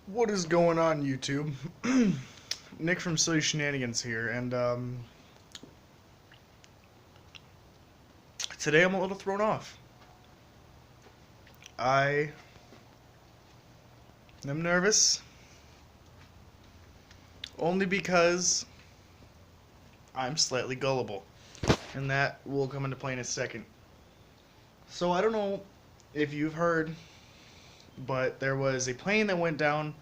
What is going on, YouTube? Nick from Silly Shenanigans here, and today I'm a little thrown off. I am nervous, only because I'm slightly gullible, and that will come into play in a second. So I don't know if you've heard, but there was a plane that went down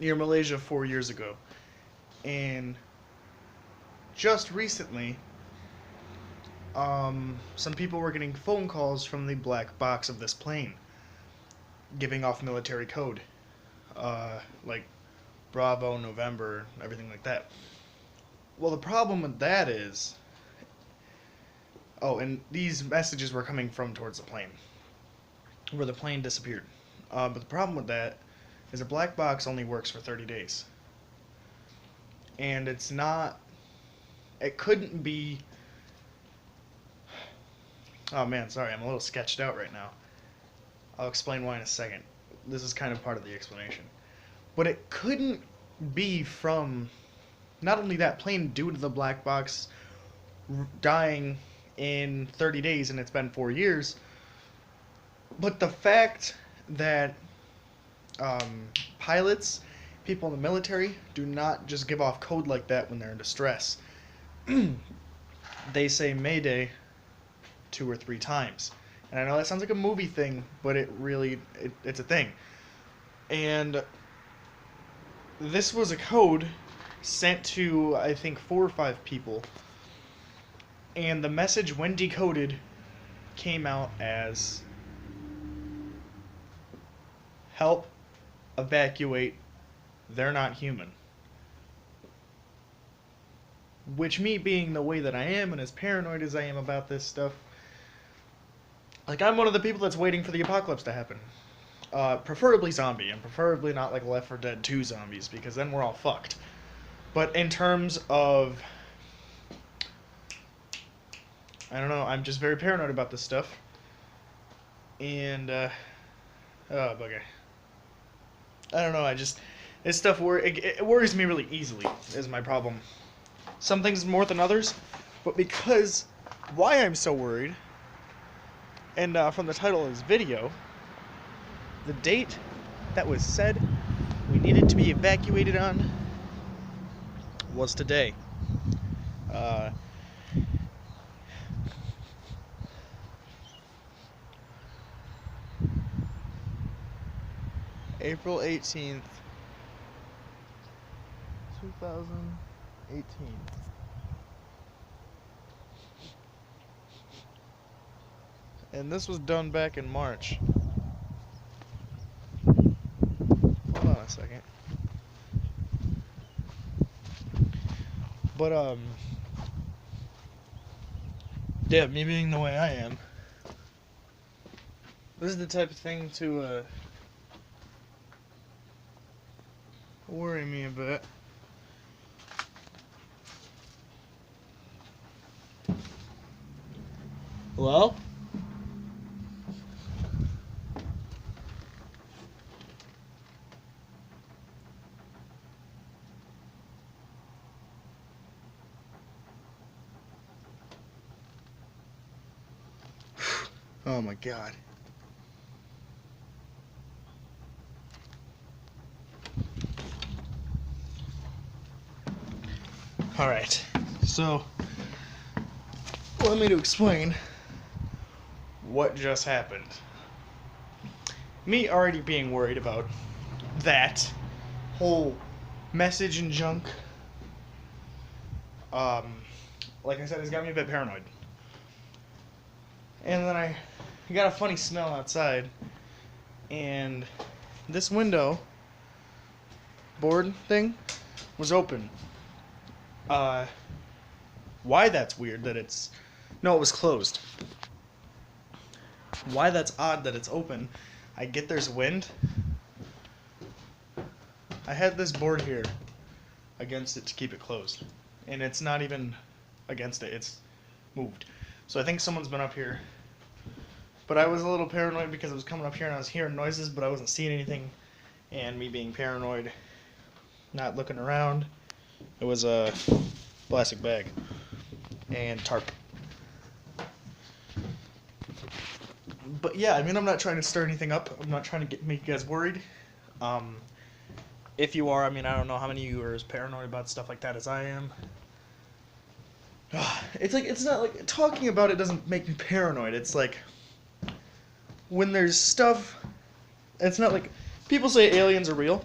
near Malaysia 4 years ago, and just recently some people were getting phone calls from the black box of this plane, giving off military code, like Bravo, November, everything like that. Well, the problem with that is, and these messages were coming from towards the plane, where the plane disappeared. But the problem with that is a black box only works for 30 days. And it couldn't be. Oh man, sorry, I'm a little sketched out right now. I'll explain why in a second. This is kind of part of the explanation. But it couldn't be from not only that plane due to the black box dying in 30 days and it's been 4 years, but the fact that pilots, people in the military, do not just give off code like that when they're in distress. They say Mayday 2 or 3 times. And I know that sounds like a movie thing, but it's a thing. And this was a code sent to, I think, 4 or 5 people. And the message, when decoded, came out as help, evacuate, they're not human. Which, me being the way that I am and as paranoid as I am about this stuff, like, I'm one of the people that's waiting for the apocalypse to happen. Preferably zombie, and preferably not like Left 4 Dead 2 zombies, because then we're all fucked. But in terms of, I don't know, I'm just very paranoid about this stuff. And, Bugah. I don't know, this stuff, it worries me really easily, is my problem. Some things more than others, but because why I'm so worried, and from the title of this video, the date that was said we needed to be evacuated on was today. April 18th, 2018. And this was done back in March. Hold on a second. But, yeah, me being the way I am, this is the type of thing to, worry me a bit. Hello? Oh my god. Alright, so let me to explain what just happened. Me already being worried about that whole message and junk, like I said, it's got me a bit paranoid. And then I got a funny smell outside, and this window board thing was open. Why that's weird that it's... No, it was closed. Why that's odd that it's open, I get there's wind. I had this board here against it to keep it closed. And it's not even against it, it's moved. So I think someone's been up here. But I was a little paranoid because it was coming up here and I was hearing noises, but I wasn't seeing anything. and me being paranoid, not looking around. It was a plastic bag and tarp. But yeah, I mean, I'm not trying to stir anything up. I'm not trying to make you guys worried. Um, if you are, I mean, I don't know how many of you are as paranoid about stuff like that as I am. It's like, it's not like talking about it doesn't make me paranoid. It's like when there's stuff, it's not like people say aliens are real,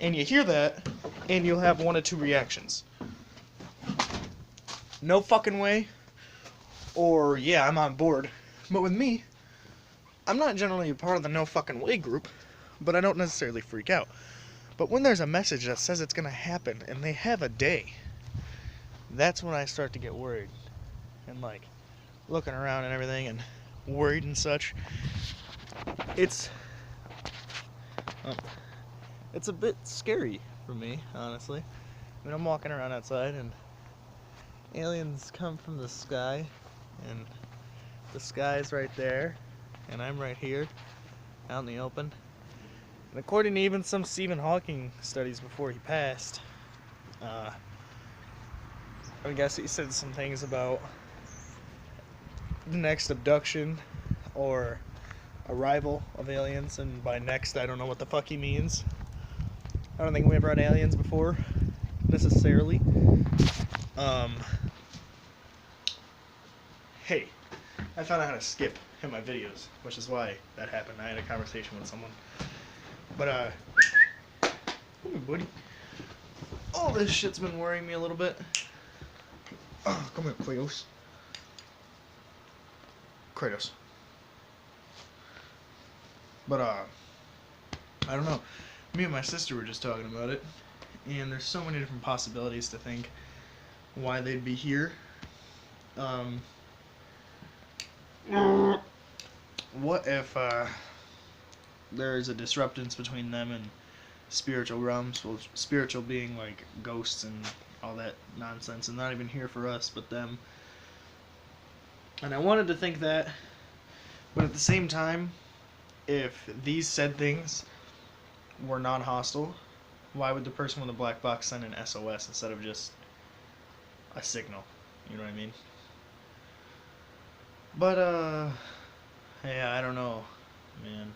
and you hear that, and you'll have one of two reactions. No fucking way, or yeah, I'm on board. But with me, I'm not generally a part of the no fucking way group, but I don't necessarily freak out. But when there's a message that says it's gonna happen, and they have a day, that's when I start to get worried. And like, looking around and everything, and worried and such. It's it's a bit scary for me, honestly. I mean, I'm walking around outside, and aliens come from the sky, and the sky's right there, and I'm right here, out in the open. And according to even some Stephen Hawking studies before he passed, I guess he said some things about the next abduction or arrival of aliens, and by next, I don't know what the fuck he means. I don't think we ever had aliens before, necessarily. Hey, I found out how to skip in my videos, which is why that happened. I had a conversation with someone. But, come here, buddy. All this shit's been worrying me a little bit. Oh, come here, Kratos. Kratos. But, I don't know. Me and my sister were just talking about it, and there's so many different possibilities to think why they'd be here. What if there's a disruptance between them and spiritual realms? Well, spiritual being like ghosts and all that nonsense, and not even here for us, but them. And I wanted to think that, but at the same time, if these said things were non-hostile, why would the person with the black box send an SOS instead of just a signal? You know what I mean? But, yeah, I don't know, man.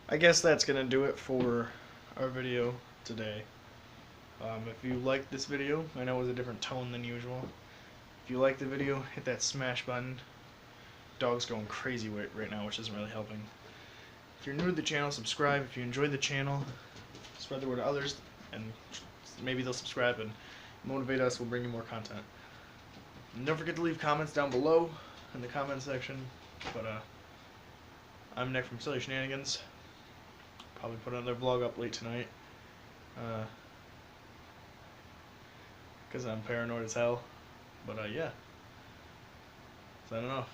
I guess that's gonna do it for our video today. If you liked this video, I know it was a different tone than usual. If you liked the video, hit that smash button. Dog's going crazy right now, which isn't really helping. If you're new to the channel, subscribe. If you enjoyed the channel, spread the word to others, and maybe they'll subscribe and motivate us. We'll bring you more content. And don't forget to leave comments down below in the comment section. But I'm Nick from Silly Shenanigans. Probably put another vlog up late tonight. Because I'm paranoid as hell. But yeah. Signing off.